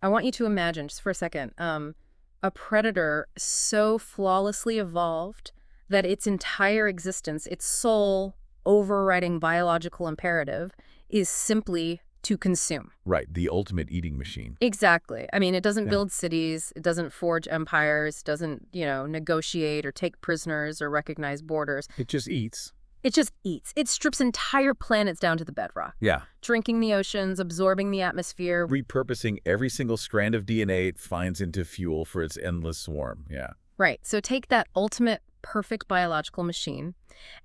I want you to imagine, just for a second, a predator so flawlessly evolved that its entire existence, its sole overriding biological imperative, is simply to consume. Right, the ultimate eating machine. Exactly. I mean, it doesn't Yeah. build cities, it doesn't forge empires, doesn't, negotiate or take prisoners or recognize borders. It just eats. It just eats. It strips entire planets down to the bedrock, Yeah. drinking the oceans, absorbing the atmosphere. Repurposing every single strand of DNA it finds into fuel for its endless swarm. Yeah. Right. So take that ultimate perfect biological machine,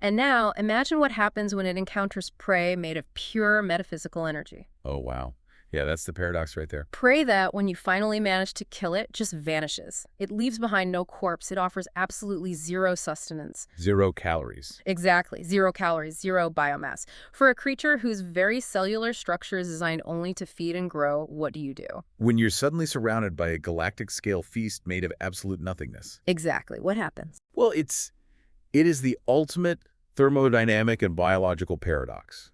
and now imagine what happens when it encounters prey made of pure metaphysical energy. Oh, wow. Yeah, that's the paradox right there. Prey that, when you finally manage to kill it, just vanishes. It leaves behind no corpse. It offers absolutely zero sustenance. 0 calories. Exactly. 0 calories, 0 biomass. For a creature whose very cellular structure is designed only to feed and grow, what do you do? When you're suddenly surrounded by a galactic-scale feast made of absolute nothingness. Exactly. What happens? Well, it is the ultimate thermodynamic and biological paradox.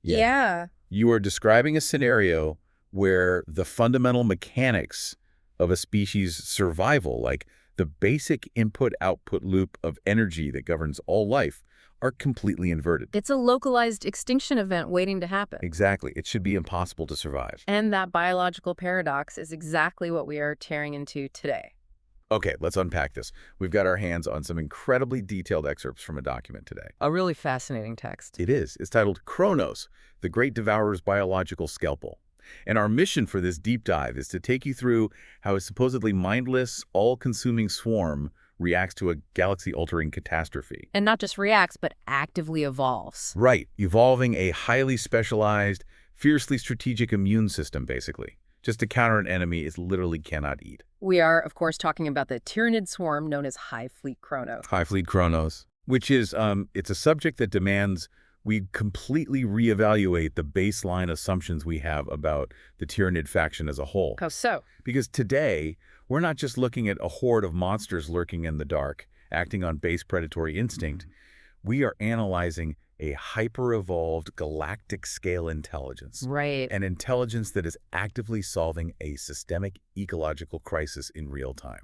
Yeah. You are describing a scenario where the fundamental mechanics of a species' survival, like the basic input-output loop of energy that governs all life, are completely inverted. It's a localized extinction event waiting to happen. Exactly. It should be impossible to survive. And that biological paradox is exactly what we are tearing into today. Okay, let's unpack this. We've got our hands on some incredibly detailed excerpts from a document today. A really fascinating text. It is. It's titled Kronos, the Great Devourer's Biological Scalpel. And our mission for this deep dive is to take you through how a supposedly mindless, all-consuming swarm reacts to a galaxy-altering catastrophe. And not just reacts, but actively evolves. Right, evolving a highly specialized, fiercely strategic immune system, basically, just to counter an enemy it literally cannot eat. We are, of course, talking about the Tyranid swarm known as Hive Fleet Kronos. Hive Fleet Kronos, which is, it's a subject that demands we completely reevaluate the baseline assumptions we have about the Tyranid faction as a whole. How so? Because today, we're not just looking at a horde of monsters lurking in the dark, acting on base predatory instinct. We are analyzing a hyper-evolved galactic-scale intelligence. Right. An intelligence that is actively solving a systemic ecological crisis in real time.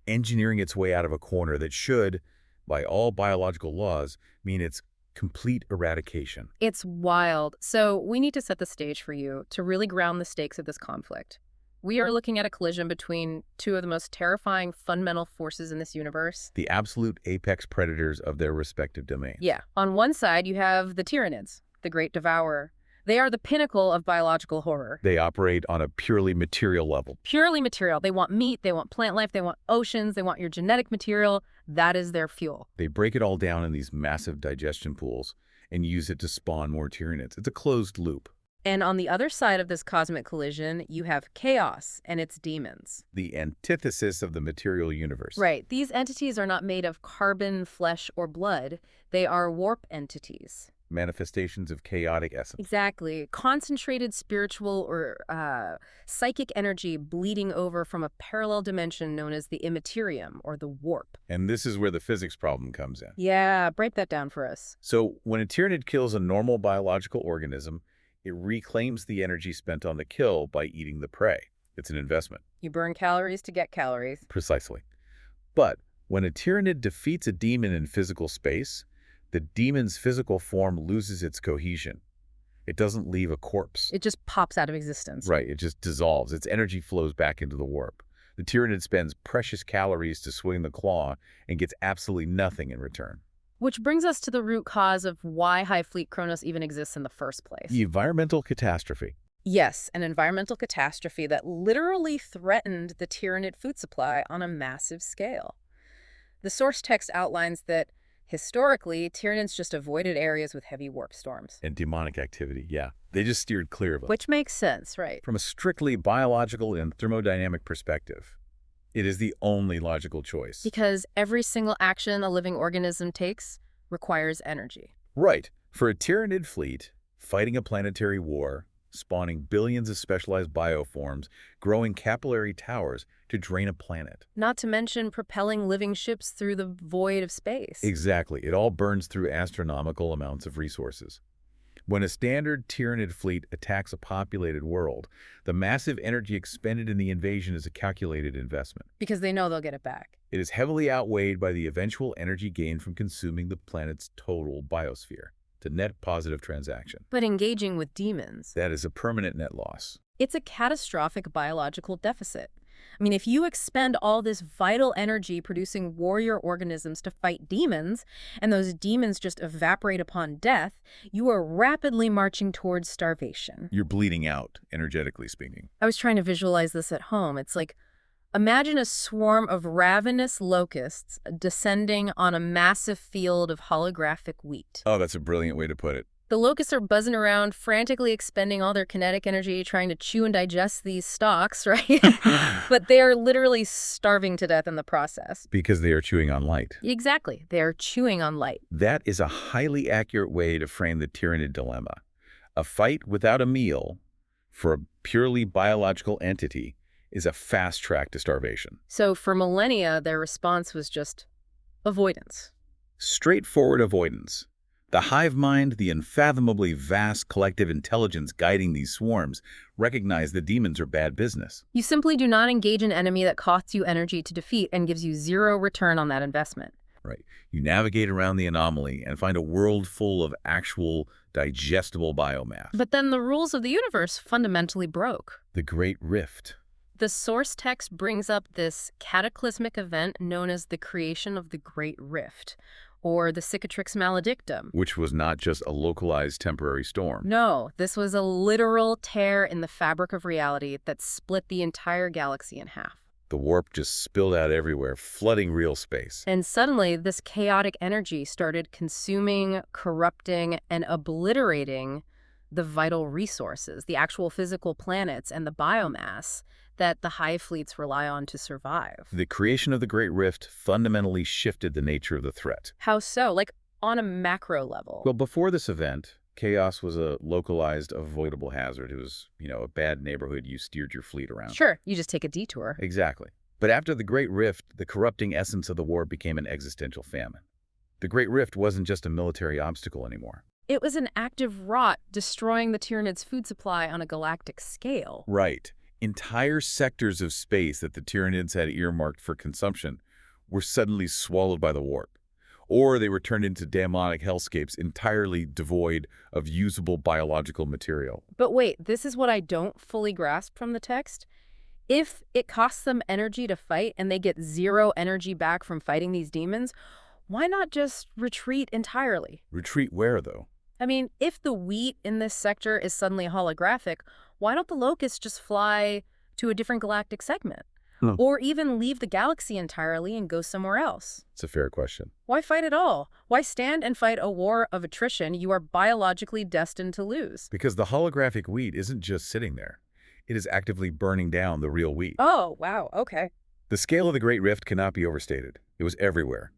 Engineering its way out of a corner that should, by all biological laws, mean its complete eradication. It's wild. So we need to set the stage for you to really ground the stakes of this conflict. We are looking at a collision between two of the most terrifying fundamental forces in this universe. The absolute apex predators of their respective domains. Yeah. On one side, you have the Tyranids, the Great Devourer. They are the pinnacle of biological horror. They operate on a purely material level. Purely material. They want meat, they want plant life, they want oceans, they want your genetic material. That is their fuel. They break it all down in these massive digestion pools and use it to spawn more Tyranids. It's a closed loop. And on the other side of this cosmic collision, you have chaos and its demons. The antithesis of the material universe. Right. These entities are not made of carbon, flesh, or blood. They are warp entities. Manifestations of chaotic essence. Exactly. Concentrated spiritual or psychic energy bleeding over from a parallel dimension known as the immaterium, or the warp. And this is where the physics problem comes in. Yeah, break that down for us. So when a Tyranid kills a normal biological organism, it reclaims the energy spent on the kill by eating the prey. It's an investment. You burn calories to get calories. Precisely. But when a Tyranid defeats a demon in physical space, the demon's physical form loses its cohesion. It doesn't leave a corpse. It just pops out of existence. Right, it just dissolves. Its energy flows back into the warp. The Tyranid spends precious calories to swing the claw and gets absolutely nothing in return. Which brings us to the root cause of why Hive Fleet Kronos even exists in the first place. The environmental catastrophe. Yes, an environmental catastrophe that literally threatened the Tyranid food supply on a massive scale. The source text outlines that historically, Tyranids just avoided areas with heavy warp storms. And demonic activity, yeah. They just steered clear of them. Which makes sense, right? From a strictly biological and thermodynamic perspective, it is the only logical choice. Because every single action a living organism takes requires energy. Right. For a Tyranid fleet, fighting a planetary war, spawning billions of specialized bioforms, growing capillary towers to drain a planet. Not to mention propelling living ships through the void of space. Exactly. It all burns through astronomical amounts of resources. When a standard Tyranid fleet attacks a populated world, the massive energy expended in the invasion is a calculated investment. Because they know they'll get it back. It is heavily outweighed by the eventual energy gained from consuming the planet's total biosphere. It's a net positive transaction. But engaging with demons, That is a permanent net loss. it's a catastrophic biological deficit. I mean, if you expend all this vital energy producing warrior organisms to fight demons, and those demons just evaporate upon death, you are rapidly marching towards starvation. You're bleeding out, energetically speaking. I was trying to visualize this at home. It's like, imagine a swarm of ravenous locusts descending on a massive field of holographic wheat. Oh, that's a brilliant way to put it. The locusts are buzzing around, frantically expending all their kinetic energy, trying to chew and digest these stalks, right? But they are literally starving to death in the process. Because they are chewing on light. Exactly. They are chewing on light. That is a highly accurate way to frame the Tyranid dilemma. A fight without a meal for a purely biological entity is a fast track to starvation. So for millennia, their response was just avoidance. Straightforward avoidance. The hive mind, the unfathomably vast collective intelligence guiding these swarms, recognize that demons are bad business. You simply do not engage an enemy that costs you energy to defeat and gives you zero return on that investment. Right. You navigate around the anomaly and find a world full of actual digestible biomass. But then the rules of the universe fundamentally broke. The Great Rift. The source text brings up this cataclysmic event known as the creation of the Great Rift, or the Cicatrix Maledictum. Which was not just a localized temporary storm. No, this was a literal tear in the fabric of reality that split the entire galaxy in half. The warp just spilled out everywhere, flooding real space. And suddenly, this chaotic energy started consuming, corrupting, and obliterating the vital resources, the actual physical planets and the biomass that the Hive fleets rely on to survive. The creation of the Great Rift fundamentally shifted the nature of the threat. How so? Like, on a macro level? Well, before this event, chaos was a localized, avoidable hazard. It was, a bad neighborhood you steered your fleet around. Sure, you just take a detour. Exactly. But after the Great Rift, the corrupting essence of the war became an existential famine. The Great Rift wasn't just a military obstacle anymore. It was an active rot destroying the Tyranids' food supply on a galactic scale. Right. Entire sectors of space that the Tyranids had earmarked for consumption were suddenly swallowed by the warp. Or they were turned into demonic hellscapes entirely devoid of usable biological material. But wait, this is what I don't fully grasp from the text. If it costs them energy to fight and they get zero energy back from fighting these demons, why not just retreat entirely? Retreat where, though? I mean, if the wheat in this sector is suddenly holographic, why don't the locusts just fly to a different galactic segment? Or even leave the galaxy entirely and go somewhere else? It's a fair question. Why fight at all? Why stand and fight a war of attrition you are biologically destined to lose? Because the holographic wheat isn't just sitting there. It is actively burning down the real wheat. Oh, wow, okay. The scale of the Great Rift cannot be overstated. It was everywhere.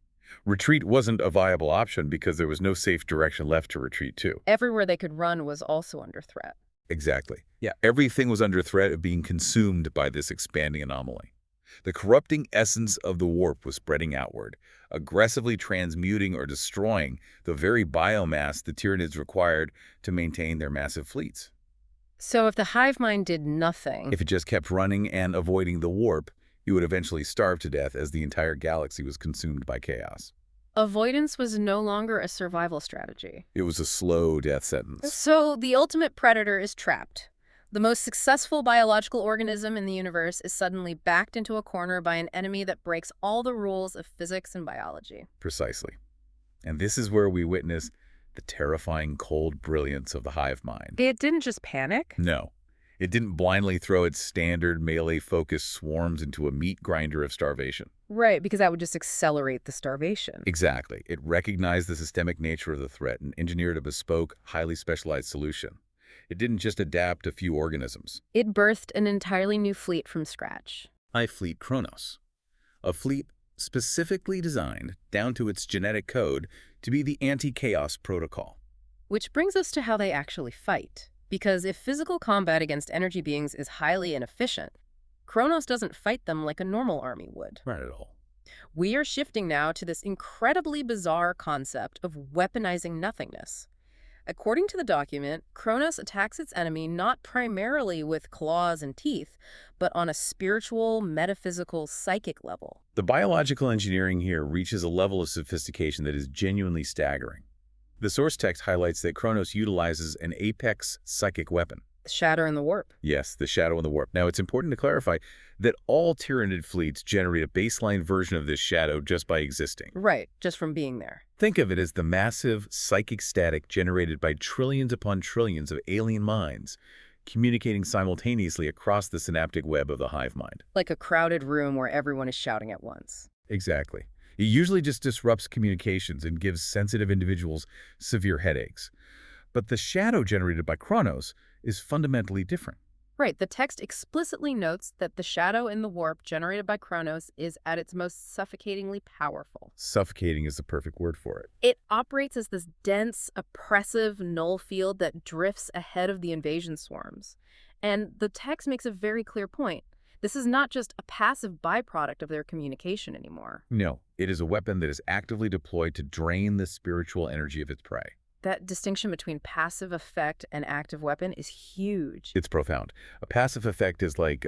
Retreat wasn't a viable option because there was no safe direction left to retreat to. Everywhere they could run was also under threat. Exactly. Yeah, everything was under threat of being consumed by this expanding anomaly. The corrupting essence of the warp was spreading outward, aggressively transmuting or destroying the very biomass the Tyranids required to maintain their massive fleets. So if the hive mind did nothing... If it just kept running and avoiding the warp, it would eventually starve to death as the entire galaxy was consumed by chaos. Avoidance was no longer a survival strategy. It was a slow death sentence. So the ultimate predator is trapped. The most successful biological organism in the universe is suddenly backed into a corner by an enemy that breaks all the rules of physics and biology. Precisely. And this is where we witness the terrifying cold brilliance of the hive mind. It didn't just panic? No. It didn't blindly throw its standard melee-focused swarms into a meat grinder of starvation. Right, because that would just accelerate the starvation. Exactly. It recognized the systemic nature of the threat and engineered a bespoke, highly specialized solution. It didn't just adapt a few organisms. It birthed an entirely new fleet from scratch. Hive Fleet Kronos. A fleet specifically designed, down to its genetic code, to be the anti-chaos protocol. Which brings us to how they actually fight. Because if physical combat against energy beings is highly inefficient, Kronos doesn't fight them like a normal army would. Not at all. We are shifting now to this incredibly bizarre concept of weaponizing nothingness. According to the document, Kronos attacks its enemy not primarily with claws and teeth, but on a spiritual, metaphysical, psychic level. The biological engineering here reaches a level of sophistication that is genuinely staggering. The source text highlights that Kronos utilizes an apex psychic weapon. The shatter and the warp. Yes, the shadow and the warp. Now, it's important to clarify that all Tyranid fleets generate a baseline version of this shadow just by existing. Right, just from being there. Think of it as the massive psychic static generated by trillions upon trillions of alien minds communicating simultaneously across the synaptic web of the hive mind. Like a crowded room where everyone is shouting at once. Exactly. It usually just disrupts communications and gives sensitive individuals severe headaches. But the shadow generated by Kronos is fundamentally different. Right, the text explicitly notes that the shadow in the warp generated by Kronos is at its most suffocatingly powerful. Suffocating is the perfect word for it. It operates as this dense, oppressive null field that drifts ahead of the invasion swarms. And the text makes a very clear point. This is not just a passive byproduct of their communication anymore. No, it is a weapon that is actively deployed to drain the spiritual energy of its prey. That distinction between passive effect and active weapon is huge. It's profound. A passive effect is like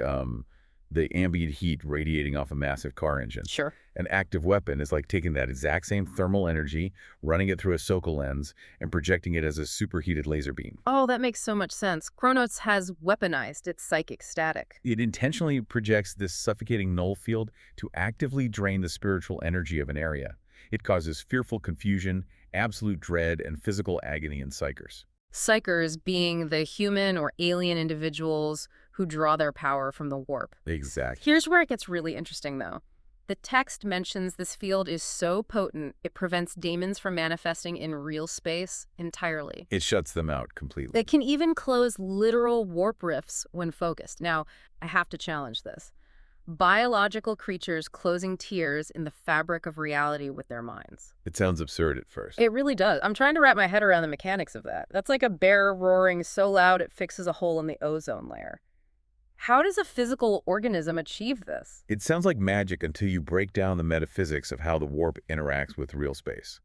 the ambient heat radiating off a massive car engine. Sure. An active weapon is like taking that exact same thermal energy, running it through a Soka lens, and projecting it as a superheated laser beam. Oh, that makes so much sense. Kronos has weaponized its psychic static. It intentionally projects this suffocating null field to actively drain the spiritual energy of an area. It causes fearful confusion, absolute dread, and physical agony in psychers. Psychers being the human or alien individuals who draw their power from the warp. Exactly. Here's where it gets really interesting, though. The text mentions this field is so potent, it prevents demons from manifesting in real space entirely. It shuts them out completely. It can even close literal warp rifts when focused. Now, I have to challenge this. Biological creatures closing tiers in the fabric of reality with their minds. It sounds absurd at first. It really does. I'm trying to wrap my head around the mechanics of that. That's like a bear roaring so loud it fixes a hole in the ozone layer. How does a physical organism achieve this? It sounds like magic until you break down the metaphysics of how the warp interacts with real space.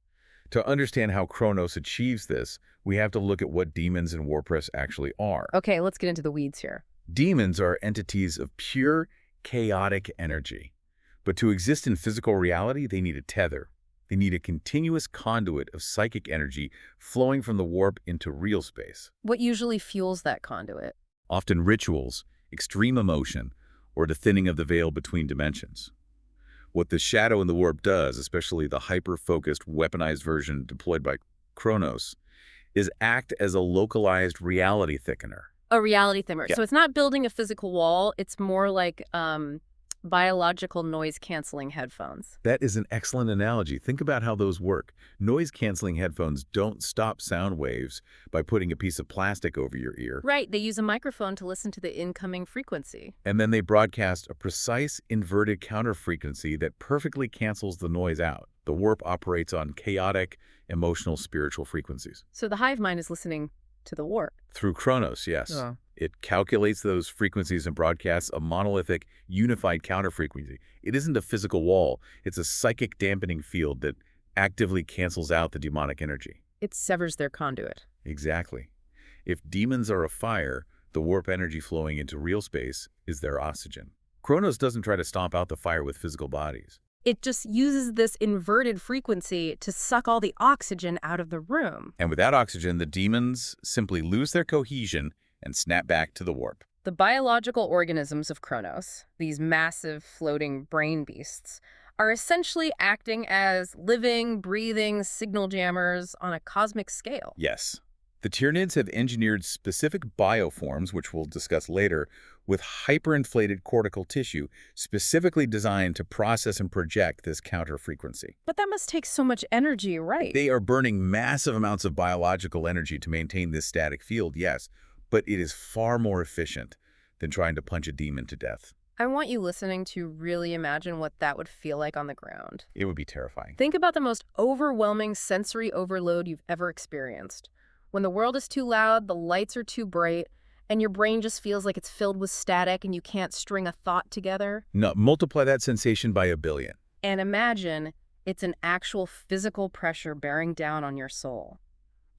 To understand how Kronos achieves this, we have to look at what demons and warp rifts actually are. Okay, let's get into the weeds here. Demons are entities of pure, chaotic energy. But to exist in physical reality, they need a tether. They need a continuous conduit of psychic energy flowing from the warp into real space. What usually fuels that conduit? Often rituals, extreme emotion, or the thinning of the veil between dimensions. What the shadow in the warp does, especially the hyper-focused, weaponized version deployed by Kronos, is act as a localized reality thickener. A reality thickener. Yeah. So it's not building a physical wall. It's more like biological noise-canceling headphones. That is an excellent analogy. Think about how those work. Noise-canceling headphones don't stop sound waves by putting a piece of plastic over your ear. Right. They use a microphone to listen to the incoming frequency. And then they broadcast a precise inverted counter-frequency that perfectly cancels the noise out. The warp operates on chaotic, emotional, spiritual frequencies. So the hive mind is listening to the warp. Through Kronos, yes. Oh. It calculates those frequencies and broadcasts a monolithic, unified counter-frequency. It isn't a physical wall. It's a psychic dampening field that actively cancels out the demonic energy. It severs their conduit. Exactly. If demons are a fire, the warp energy flowing into real space is their oxygen. Kronos doesn't try to stomp out the fire with physical bodies. It just uses this inverted frequency to suck all the oxygen out of the room. And without oxygen, the demons simply lose their cohesion and snap back to the warp. The biological organisms of Kronos, these massive floating brain beasts, are essentially acting as living, breathing signal jammers on a cosmic scale. Yes. The Tyranids have engineered specific bioforms, which we'll discuss later, with hyperinflated cortical tissue specifically designed to process and project this counter-frequency. But that must take so much energy, right? They are burning massive amounts of biological energy to maintain this static field, yes, but it is far more efficient than trying to punch a demon to death. I want you listening to really imagine what that would feel like on the ground. It would be terrifying. Think about the most overwhelming sensory overload you've ever experienced. When the world is too loud, the lights are too bright, and your brain just feels like it's filled with static and you can't string a thought together. No, multiply that sensation by 1 billion. And imagine it's an actual physical pressure bearing down on your soul.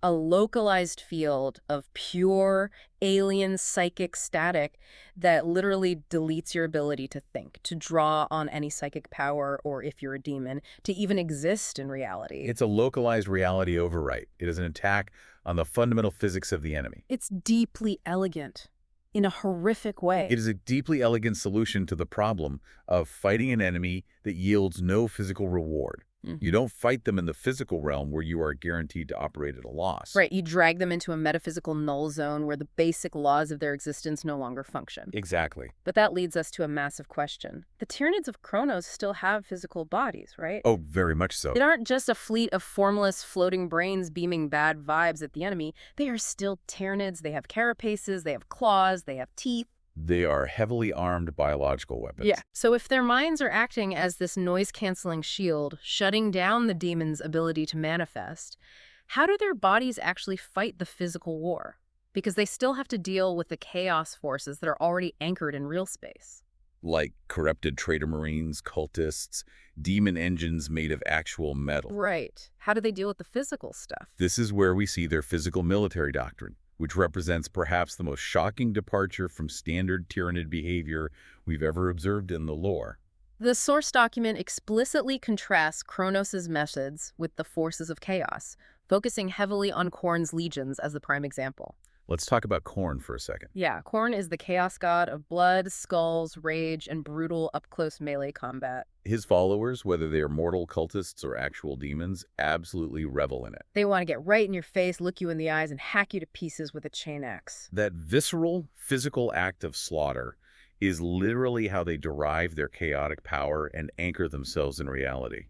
a localized field of pure alien psychic static that literally deletes your ability to think, to draw on any psychic power, or if you're a demon, to even exist in reality. It's a localized reality overwrite. It is an attack on the fundamental physics of the enemy. It's deeply elegant in a horrific way. It is a deeply elegant solution to the problem of fighting an enemy that yields no physical reward. You don't fight them in the physical realm where you are guaranteed to operate at a loss. Right, you drag them into a metaphysical null zone where the basic laws of their existence no longer function. Exactly. But that leads us to a massive question. The Tyranids of Kronos still have physical bodies, right? Oh, very much so. They aren't just a fleet of formless, floating brains beaming bad vibes at the enemy. They are still Tyranids. They have carapaces, they have claws, they have teeth. They are heavily armed biological weapons. Yeah. So if their minds are acting as this noise-canceling shield, shutting down the demon's ability to manifest, how do their bodies actually fight the physical war? Because they still have to deal with the chaos forces that are already anchored in real space. Like corrupted traitor marines, cultists, demon engines made of actual metal. Right. How do they deal with the physical stuff? This is where we see their physical military doctrine, which represents perhaps the most shocking departure from standard Tyranid behavior we've ever observed in the lore. The source document explicitly contrasts Kronos' methods with the forces of chaos, focusing heavily on Khorne's legions as the prime example. Let's talk about Khorne for a second. Yeah, Khorne is the chaos god of blood, skulls, rage, and brutal up-close melee combat. His followers, whether they are mortal cultists or actual demons, absolutely revel in it. They want to get right in your face, look you in the eyes, and hack you to pieces with a chain axe. That visceral, physical act of slaughter is literally how they derive their chaotic power and anchor themselves in reality.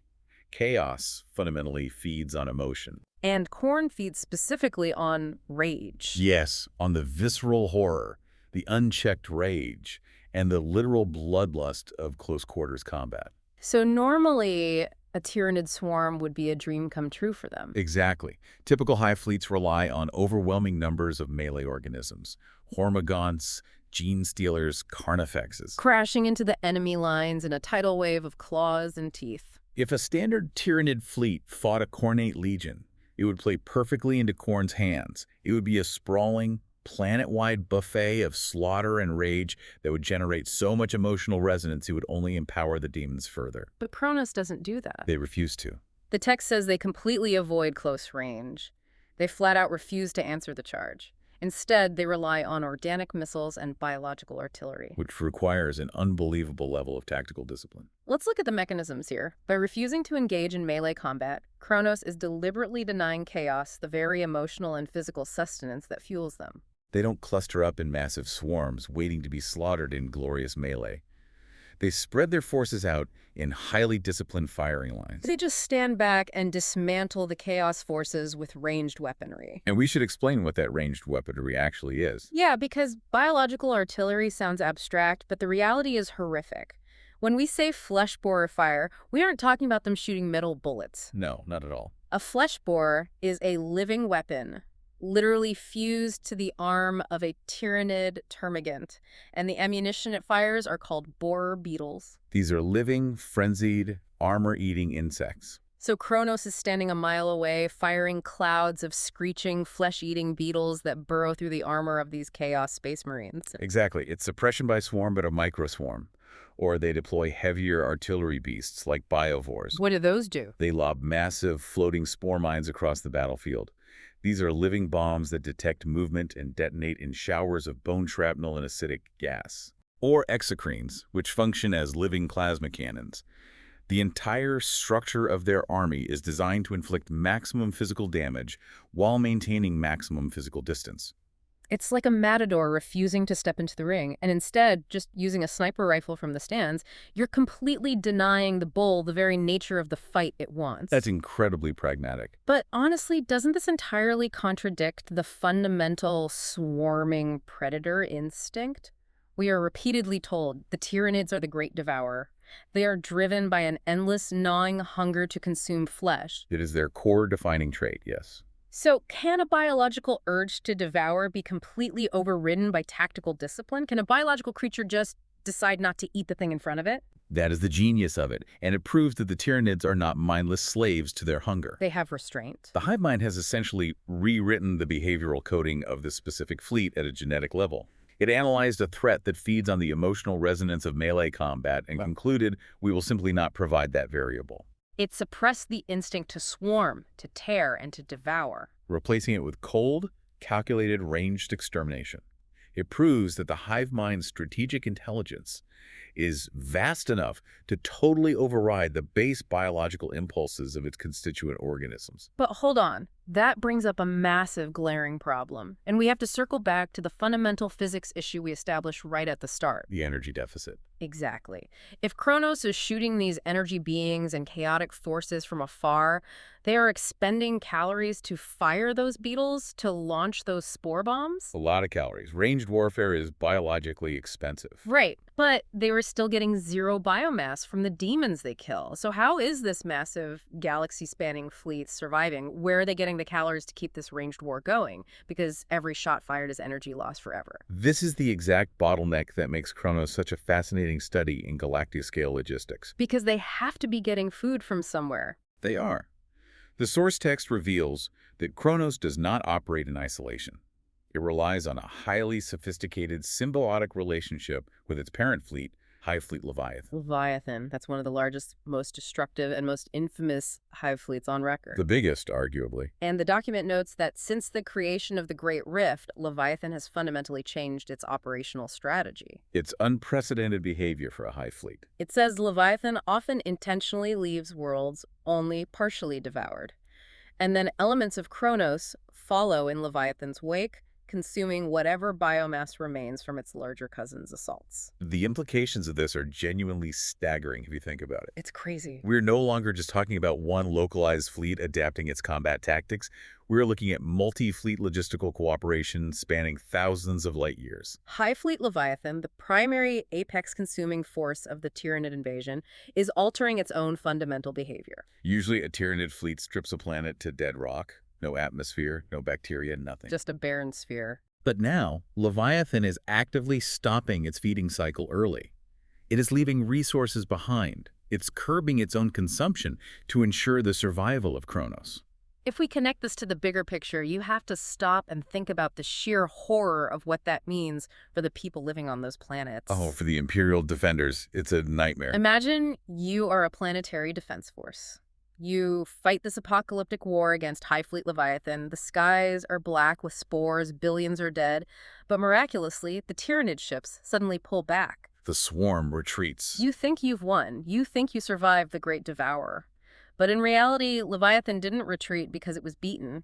Chaos fundamentally feeds on emotion. And Khorne feeds specifically on rage. Yes, on the visceral horror, the unchecked rage, and the literal bloodlust of close-quarters combat. So normally, a Tyranid swarm would be a dream come true for them. Exactly. Typical Hive fleets rely on overwhelming numbers of melee organisms. Hormagaunts, gene stealers, carnifexes. Crashing into the enemy lines in a tidal wave of claws and teeth. If a standard Tyranid fleet fought a Khornate legion, it would play perfectly into Khorne's hands. It would be a sprawling, planet-wide buffet of slaughter and rage that would generate so much emotional resonance it would only empower the demons further. But Kronos doesn't do that. They refuse to. The text says they completely avoid close range. They flat out refuse to answer the charge. Instead, they rely on organic missiles and biological artillery. Which requires an unbelievable level of tactical discipline. Let's look at the mechanisms here. By refusing to engage in melee combat, Kronos is deliberately denying chaos the very emotional and physical sustenance that fuels them. They don't cluster up in massive swarms waiting to be slaughtered in glorious melee. They spread their forces out in highly disciplined firing lines. They just stand back and dismantle the chaos forces with ranged weaponry. And we should explain what that ranged weaponry actually is. Yeah, because biological artillery sounds abstract, but the reality is horrific. When we say flesh borer fire, we aren't talking about them shooting metal bullets. No, not at all. A flesh borer is a living weapon, literally fused to the arm of a Tyranid termagant, and the ammunition it fires are called borer beetles. These are living, frenzied, armor-eating insects. So Kronos is standing a mile away, firing clouds of screeching, flesh-eating beetles that burrow through the armor of these Chaos Space Marines. Exactly. It's suppression by swarm, but a microswarm. Or they deploy heavier artillery beasts like biovores. What do those do? They lob massive floating spore mines across the battlefield. These are living bombs that detect movement and detonate in showers of bone shrapnel and acidic gas. Or exocrines, which function as living plasma cannons. The entire structure of their army is designed to inflict maximum physical damage while maintaining maximum physical distance. It's like a matador refusing to step into the ring, and instead just using a sniper rifle from the stands. You're completely denying the bull the very nature of the fight it wants. That's incredibly pragmatic. But honestly, doesn't this entirely contradict the fundamental swarming predator instinct? We are repeatedly told the Tyranids are the great devourer. They are driven by an endless, gnawing hunger to consume flesh. It is their core defining trait, yes. So can a biological urge to devour be completely overridden by tactical discipline? Can a biological creature just decide not to eat the thing in front of it? That is the genius of it, and it proves that the Tyranids are not mindless slaves to their hunger. They have restraint. The hive mind has essentially rewritten the behavioral coding of this specific fleet at a genetic level. It analyzed a threat that feeds on the emotional resonance of melee combat and concluded we will simply not provide that variable, It suppressed the instinct to swarm, to tear, and to devour. replacing it with cold, calculated, ranged extermination. It proves that the hive mind's strategic intelligence is vast enough to totally override the base biological impulses of its constituent organisms. But hold on, that brings up a massive glaring problem, and we have to circle back to the fundamental physics issue we established right at the start. The energy deficit. Exactly. If Kronos is shooting these energy beings and chaotic forces from afar, they are expending calories to fire those beetles, to launch those spore bombs? A lot of calories. Ranged warfare is biologically expensive. Right, but they were still getting zero biomass from the demons they kill. So how is this massive galaxy-spanning fleet surviving? Where are they getting the calories to keep this ranged war going? Because every shot fired is energy lost forever. This is the exact bottleneck that makes Kronos such a fascinating study in galactic-scale logistics. Because they have to be getting food from somewhere. They are. The source text reveals that Kronos does not operate in isolation. It relies on a highly sophisticated symbiotic relationship with its parent fleet, Hive Fleet Leviathan. Leviathan, that's one of the largest, most destructive, and most infamous hive fleets on record. The biggest, arguably. And the document notes that since the creation of the Great Rift, Leviathan has fundamentally changed its operational strategy. It's unprecedented behavior for a Hive fleet. It says Leviathan often intentionally leaves worlds only partially devoured. And then elements of Kronos follow in Leviathan's wake, consuming whatever biomass remains from its larger cousin's assaults. The implications of this are genuinely staggering if you think about it. It's crazy. We're no longer just talking about one localized fleet adapting its combat tactics. We're looking at multi-fleet logistical cooperation spanning thousands of light years. Hive Fleet Leviathan, the primary apex-consuming force of the Tyranid invasion, is altering its own fundamental behavior. Usually a Tyranid fleet strips a planet to dead rock. No atmosphere, no bacteria, nothing. Just a barren sphere. But now, Leviathan is actively stopping its feeding cycle early. It is leaving resources behind. It's curbing its own consumption to ensure the survival of Kronos. If we connect this to the bigger picture, you have to stop and think about the sheer horror of what that means for the people living on those planets. Oh, for the Imperial defenders, it's a nightmare. Imagine you are a planetary defense force. You fight this apocalyptic war against Hive Fleet Leviathan. The skies are black with spores, billions are dead. But miraculously, the Tyranid ships suddenly pull back. The swarm retreats. You think you've won. You think you survived the Great Devourer. But in reality, Leviathan didn't retreat because it was beaten.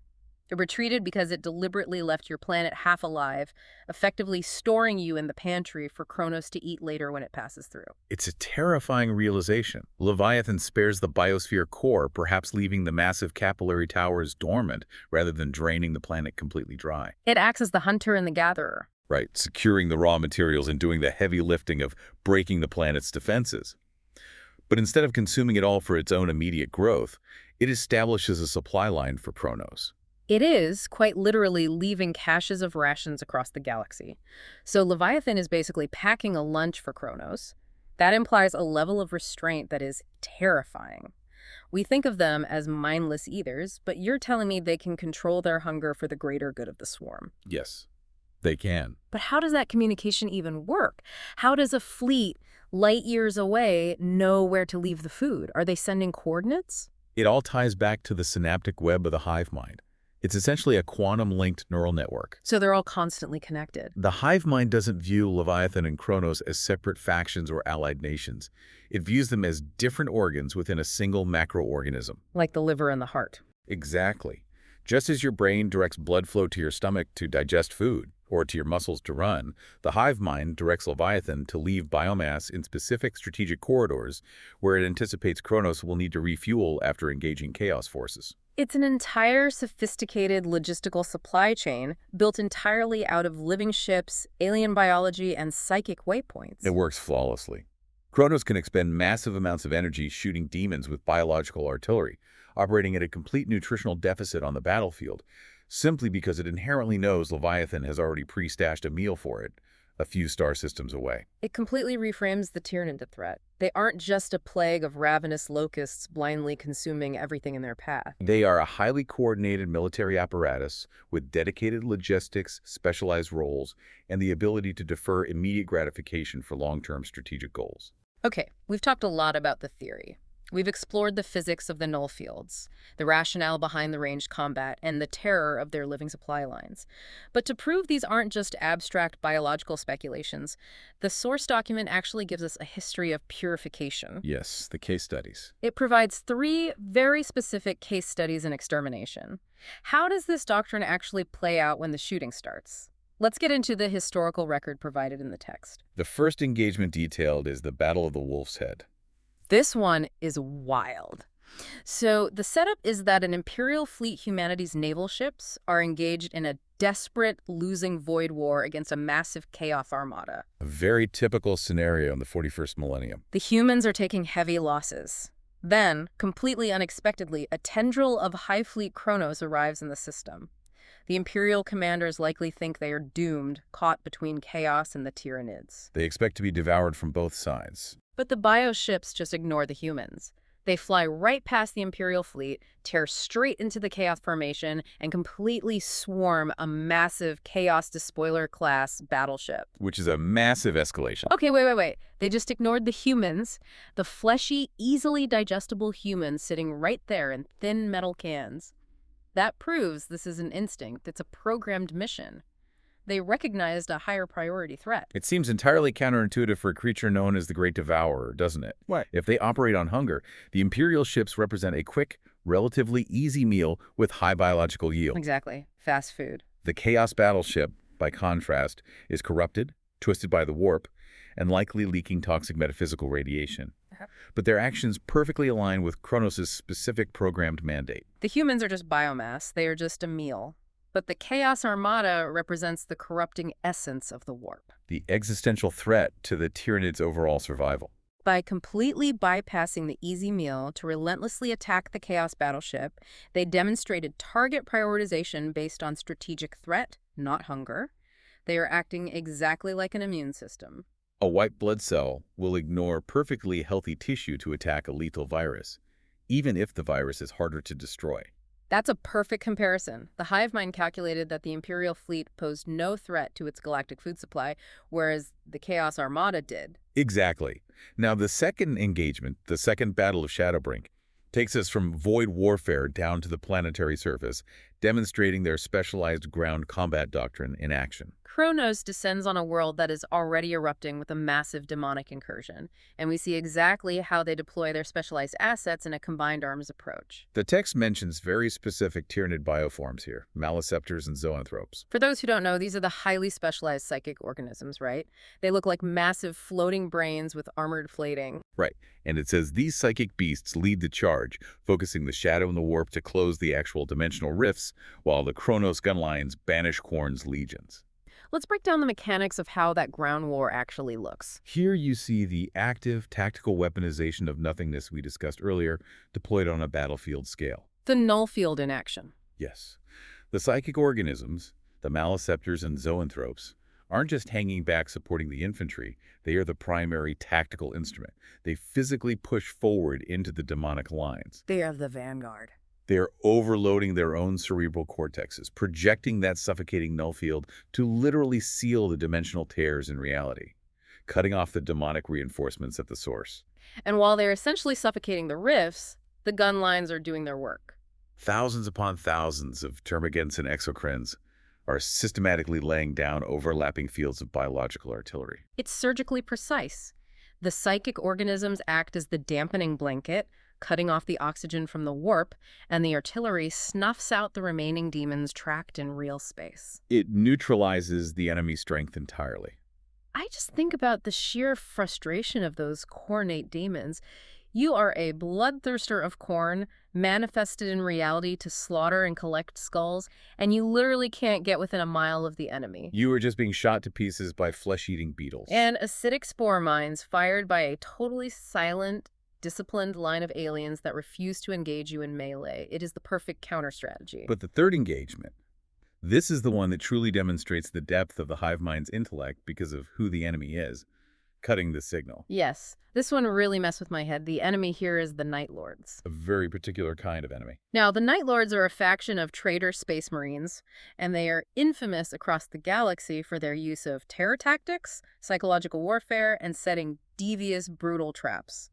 It retreated because it deliberately left your planet half alive, effectively storing you in the pantry for Kronos to eat later when it passes through. It's a terrifying realization. Leviathan spares the biosphere core, perhaps leaving the massive capillary towers dormant rather than draining the planet completely dry. It acts as the hunter and the gatherer. Right, securing the raw materials and doing the heavy lifting of breaking the planet's defenses. But instead of consuming it all for its own immediate growth, it establishes a supply line for Kronos. It is, quite literally, leaving caches of rations across the galaxy. So Leviathan is basically packing a lunch for Kronos. That implies a level of restraint that is terrifying. We think of them as mindless eaters, but you're telling me they can control their hunger for the greater good of the swarm. Yes, they can. But how does that communication even work? How does a fleet light years away know where to leave the food? Are they sending coordinates? It all ties back to the synaptic web of the hive mind. It's essentially a quantum-linked neural network. So they're all constantly connected. The hive mind doesn't view Leviathan and Kronos as separate factions or allied nations. It views them as different organs within a single macroorganism. Like the liver and the heart. Exactly. Just as your brain directs blood flow to your stomach to digest food, or to your muscles to run, the hive mind directs Leviathan to leave biomass in specific strategic corridors where it anticipates Kronos will need to refuel after engaging chaos forces. It's an entire sophisticated logistical supply chain built entirely out of living ships, alien biology, and psychic waypoints. It works flawlessly. Kronos can expend massive amounts of energy shooting demons with biological artillery, operating at a complete nutritional deficit on the battlefield, simply because it inherently knows Leviathan has already pre-stashed a meal for it, a few star systems away. It completely reframes the Tyranid threat. They aren't just a plague of ravenous locusts blindly consuming everything in their path. They are a highly coordinated military apparatus with dedicated logistics, specialized roles, and the ability to defer immediate gratification for long-term strategic goals. Okay, we've talked a lot about the theory. We've explored the physics of the null fields, the rationale behind the ranged combat, and the terror of their living supply lines. But to prove these aren't just abstract biological speculations, the source document actually gives us a history of purification. Yes, the case studies. It provides 3 very specific case studies in extermination. How does this doctrine actually play out when the shooting starts? Let's get into the historical record provided in the text. The first engagement detailed is the Battle of the Wolf's Head. This one is wild. So the setup is that an Imperial Fleet Humanities naval ships are engaged in a desperate losing void war against a massive Chaos Armada. A very typical scenario in the 41st millennium. The humans are taking heavy losses. Then, completely unexpectedly, a tendril of Hive Fleet Kronos arrives in the system. The Imperial commanders likely think they are doomed, caught between Chaos and the Tyranids. They expect to be devoured from both sides. But the bio ships just ignore the humans. They fly right past the Imperial fleet, tear straight into the Chaos formation, and completely swarm a massive Chaos Despoiler-class battleship. Which is a massive escalation. Okay, wait. They just ignored the humans, the fleshy, easily digestible humans sitting right there in thin metal cans. That proves this is an instinct. It's a programmed mission. They recognized a higher priority threat. It seems entirely counterintuitive for a creature known as the Great Devourer, doesn't it? What? If they operate on hunger, the Imperial ships represent a quick, relatively easy meal with high biological yield. Exactly. Fast food. The Chaos battleship, by contrast, is corrupted, twisted by the warp, and likely leaking toxic metaphysical radiation. But their actions perfectly align with Kronos' specific programmed mandate. The humans are just biomass. They are just a meal. But the Chaos Armada represents the corrupting essence of the warp. The existential threat to the Tyranids' overall survival. By completely bypassing the easy meal to relentlessly attack the Chaos battleship, they demonstrated target prioritization based on strategic threat, not hunger. They are acting exactly like an immune system. A white blood cell will ignore perfectly healthy tissue to attack a lethal virus, even if the virus is harder to destroy. That's a perfect comparison. The hive mind calculated that the Imperial fleet posed no threat to its galactic food supply, whereas the Chaos Armada did. Exactly. Now, the second engagement, the second Battle of Shadowbrink, takes us from void warfare down to the planetary surface, demonstrating their specialized ground combat doctrine in action. Kronos descends on a world that is already erupting with a massive demonic incursion, and we see exactly how they deploy their specialized assets in a combined arms approach. The text mentions very specific Tyranid bioforms here, maliceptors and zoanthropes. For those who don't know, these are the highly specialized psychic organisms, right? They look like massive floating brains with armored plating. Right, and it says these psychic beasts lead the charge, focusing the shadow and the warp to close the actual dimensional rifts, while the Kronos gunlines banish Khorne's legions. Let's break down the mechanics of how that ground war actually looks. Here you see the active, tactical weaponization of nothingness we discussed earlier, deployed on a battlefield scale. The null field in action. Yes. The psychic organisms, the maliceptors and zoanthropes, aren't just hanging back supporting the infantry, they are the primary tactical instrument. They physically push forward into the demonic lines. They are the vanguard. They're overloading their own cerebral cortexes, projecting that suffocating null field to literally seal the dimensional tears in reality, cutting off the demonic reinforcements at the source. And while they're essentially suffocating the rifts, the gun lines are doing their work. Thousands upon thousands of termagants and exocrines are systematically laying down overlapping fields of biological artillery. It's surgically precise. The psychic organisms act as the dampening blanket, cutting off the oxygen from the warp, and the artillery snuffs out the remaining demons trapped in real space. It neutralizes the enemy's strength entirely. I just think about the sheer frustration of those Khornate demons. You are a bloodthirster of Khorne, manifested in reality to slaughter and collect skulls, and you literally can't get within a mile of the enemy. You are just being shot to pieces by flesh-eating beetles. And acidic spore mines fired by a totally silent, disciplined line of aliens that refuse to engage you in melee. It is the perfect counter strategy. But the third engagement, This is the one that truly demonstrates the depth of the hive mind's intellect because of who the enemy is, cutting the signal. Yes, this one really messed with my head. The enemy here is the Night Lords. A very particular kind of enemy. Now, the Night Lords are a faction of traitor space marines, and they are infamous across the galaxy for their use of terror tactics, psychological warfare, and setting devious, brutal traps.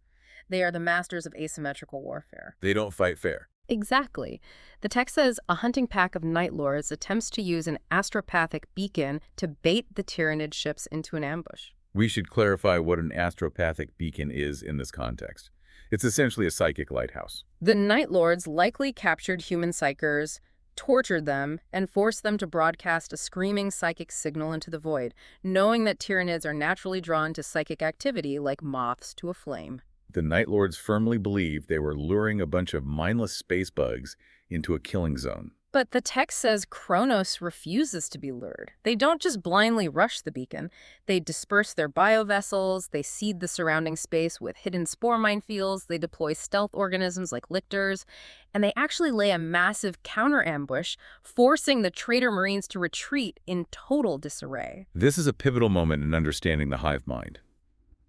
They are the masters of asymmetrical warfare. They don't fight fair. Exactly. The text says a hunting pack of Night Lords attempts to use an astropathic beacon to bait the Tyranid ships into an ambush. We should clarify what an astropathic beacon is in this context. It's essentially a psychic lighthouse. The Night Lords likely captured human psychers, tortured them, and forced them to broadcast a screaming psychic signal into the void, knowing that Tyranids are naturally drawn to psychic activity like moths to a flame. The Night Lords firmly believed they were luring a bunch of mindless space bugs into a killing zone. But the text says Kronos refuses to be lured. They don't just blindly rush the beacon. They disperse their biovessels, they seed the surrounding space with hidden spore minefields, they deploy stealth organisms like lictors, and they actually lay a massive counter-ambush, forcing the traitor Marines to retreat in total disarray. This is a pivotal moment in understanding the hive mind.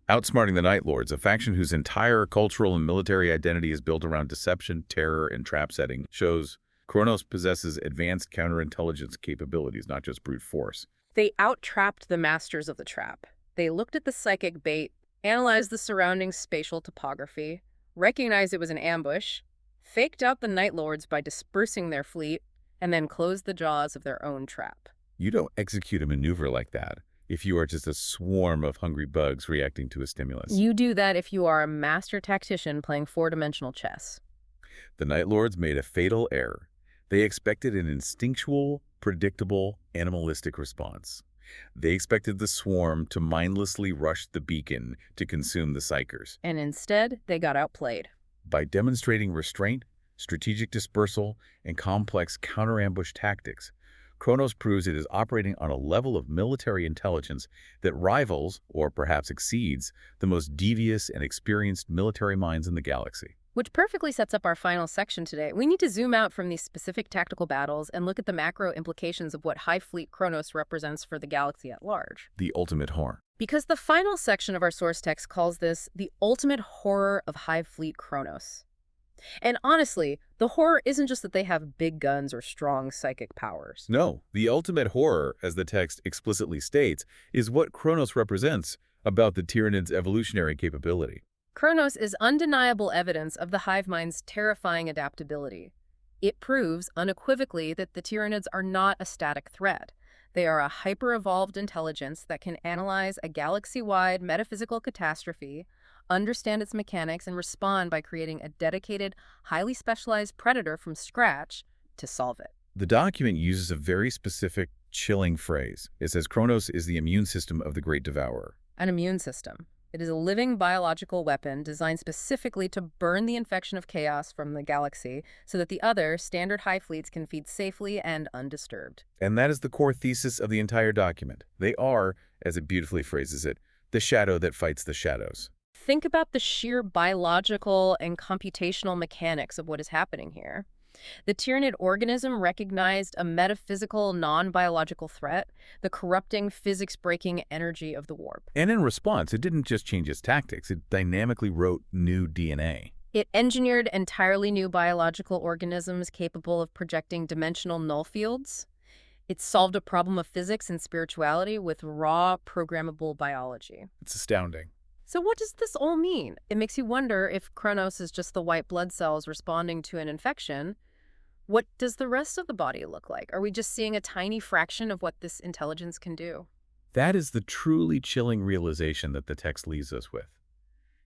Outsmarting the Night Lords, a faction whose entire cultural and military identity is built around deception, terror, and trap setting, shows Kronos possesses advanced counterintelligence capabilities, not just brute force. They out-trapped the masters of the trap. They looked at the psychic bait, analyzed the surrounding spatial topography, recognized it was an ambush, faked out the Night Lords by dispersing their fleet, and then closed the jaws of their own trap. You don't execute a maneuver like that if you are just a swarm of hungry bugs reacting to a stimulus. You do that if you are a master tactician playing four-dimensional chess. The Night Lords made a fatal error. They expected an instinctual, predictable, animalistic response. They expected the swarm to mindlessly rush the beacon to consume the psychers. And instead, they got outplayed. By demonstrating restraint, strategic dispersal, and complex counter-ambush tactics, Kronos proves it is operating on a level of military intelligence that rivals, or perhaps exceeds, the most devious and experienced military minds in the galaxy. Which perfectly sets up our final section today. We need to zoom out from these specific tactical battles and look at the macro implications of what Hive Fleet Kronos represents for the galaxy at large. The ultimate horror. Because the final section of our source text calls this the ultimate horror of Hive Fleet Kronos. And honestly, the horror isn't just that they have big guns or strong psychic powers. No, the ultimate horror, as the text explicitly states, is what Kronos represents about the Tyranid's evolutionary capability. Kronos is undeniable evidence of the hive mind's terrifying adaptability. It proves unequivocally that the Tyranids are not a static threat. They are a hyper-evolved intelligence that can analyze a galaxy-wide metaphysical catastrophe, understand its mechanics, and respond by creating a dedicated, highly specialized predator from scratch to solve it. The document uses a very specific, chilling phrase. It says Kronos is the immune system of the Great Devourer. An immune system. It is a living biological weapon designed specifically to burn the infection of chaos from the galaxy so that the other standard hive fleets can feed safely and undisturbed. And that is the core thesis of the entire document. They are, as it beautifully phrases it, the shadow that fights the shadows. Think about the sheer biological and computational mechanics of what is happening here. The Tyranid organism recognized a metaphysical, non-biological threat, the corrupting, physics-breaking energy of the warp. And in response, it didn't just change its tactics, it dynamically wrote new DNA. It engineered entirely new biological organisms capable of projecting dimensional null fields. It solved a problem of physics and spirituality with raw, programmable biology. It's astounding. So what does this all mean? It makes you wonder if Kronos is just the white blood cells responding to an infection. What does the rest of the body look like? Are we just seeing a tiny fraction of what this intelligence can do? That is the truly chilling realization that the text leaves us with.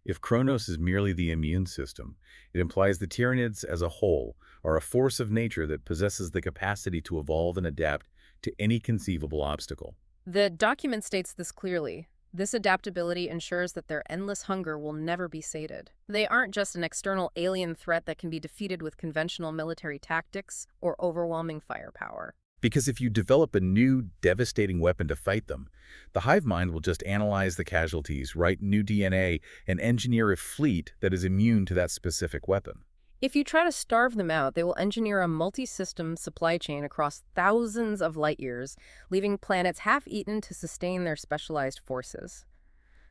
If Kronos is merely the immune system, it implies the Tyranids as a whole are a force of nature that possesses the capacity to evolve and adapt to any conceivable obstacle. The document states this clearly. This adaptability ensures that their endless hunger will never be sated. They aren't just an external alien threat that can be defeated with conventional military tactics or overwhelming firepower. Because if you develop a new, devastating weapon to fight them, the hive mind will just analyze the casualties, write new DNA, and engineer a fleet that is immune to that specific weapon. If you try to starve them out, they will engineer a multi-system supply chain across thousands of light years, leaving planets half-eaten to sustain their specialized forces.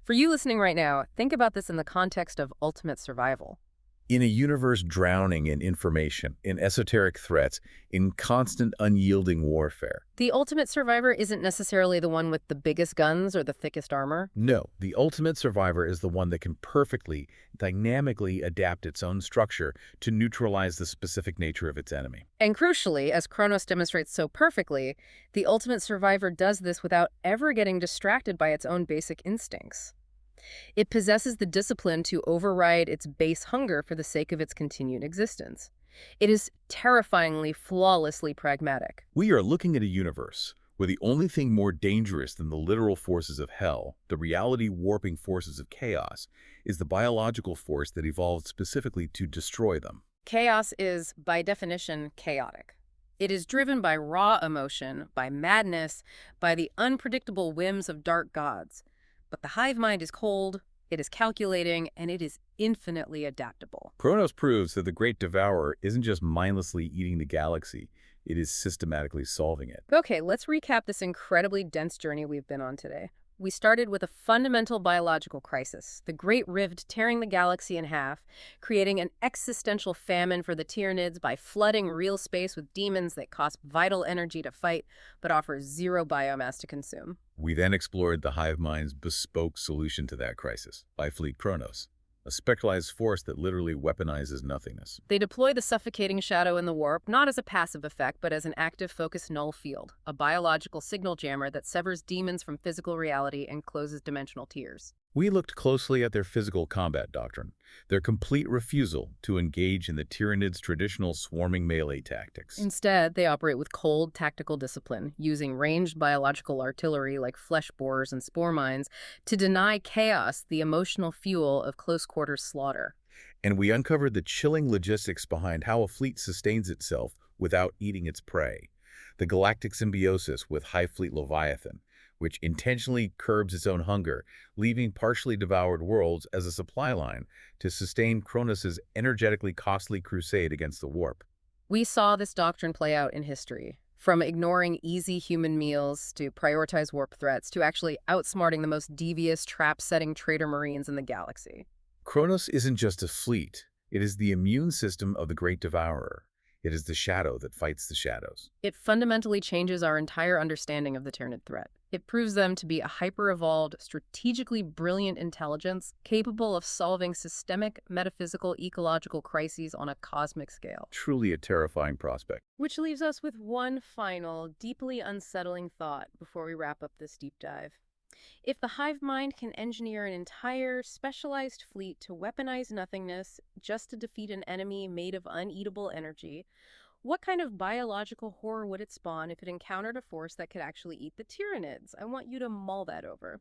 For you listening right now, think about this in the context of ultimate survival. In a universe drowning in information, in esoteric threats, in constant unyielding warfare. The ultimate survivor isn't necessarily the one with the biggest guns or the thickest armor. No, the ultimate survivor is the one that can perfectly, dynamically adapt its own structure to neutralize the specific nature of its enemy. And crucially, as Kronos demonstrates so perfectly, the ultimate survivor does this without ever getting distracted by its own basic instincts. It possesses the discipline to override its base hunger for the sake of its continued existence. It is terrifyingly, flawlessly pragmatic. We are looking at a universe where the only thing more dangerous than the literal forces of hell, the reality-warping forces of chaos, is the biological force that evolved specifically to destroy them. Chaos is, by definition, chaotic. It is driven by raw emotion, by madness, by the unpredictable whims of dark gods. But the hive mind is cold, it is calculating, and it is infinitely adaptable. Kronos proves that the Great Devourer isn't just mindlessly eating the galaxy, it is systematically solving it. Okay, let's recap this incredibly dense journey we've been on today. We started with a fundamental biological crisis, the Great Rift tearing the galaxy in half, creating an existential famine for the Tyranids by flooding real space with demons that cost vital energy to fight, but offer zero biomass to consume. We then explored the hive mind's bespoke solution to that crisis, Fleet Kronos, a spectralized force that literally weaponizes nothingness. They deploy the suffocating shadow in the warp, not as a passive effect, but as an active focused null field, a biological signal jammer that severs demons from physical reality and closes dimensional tiers. We looked closely at their physical combat doctrine, their complete refusal to engage in the Tyranids' traditional swarming melee tactics. Instead, they operate with cold, tactical discipline, using ranged biological artillery like flesh borers and spore mines to deny chaos the emotional fuel of close-quarters slaughter. And we uncovered the chilling logistics behind how a fleet sustains itself without eating its prey. The galactic symbiosis with Hive Leviathan, which intentionally curbs its own hunger, leaving partially devoured worlds as a supply line to sustain Kronos' energetically costly crusade against the warp. We saw this doctrine play out in history, from ignoring easy human meals to prioritize warp threats to actually outsmarting the most devious, trap-setting traitor marines in the galaxy. Kronos isn't just a fleet, it is the immune system of the Great Devourer. It is the shadow that fights the shadows. It fundamentally changes our entire understanding of the Tyranid threat. It proves them to be a hyper-evolved, strategically brilliant intelligence capable of solving systemic, metaphysical, ecological crises on a cosmic scale. Truly a terrifying prospect. Which leaves us with one final, deeply unsettling thought before we wrap up this deep dive. If the hive mind can engineer an entire specialized fleet to weaponize nothingness just to defeat an enemy made of uneatable energy, what kind of biological horror would it spawn if it encountered a force that could actually eat the Tyranids? I want you to mull that over.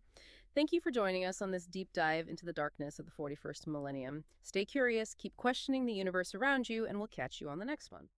Thank you for joining us on this deep dive into the darkness of the 41st millennium. Stay curious, keep questioning the universe around you, and we'll catch you on the next one.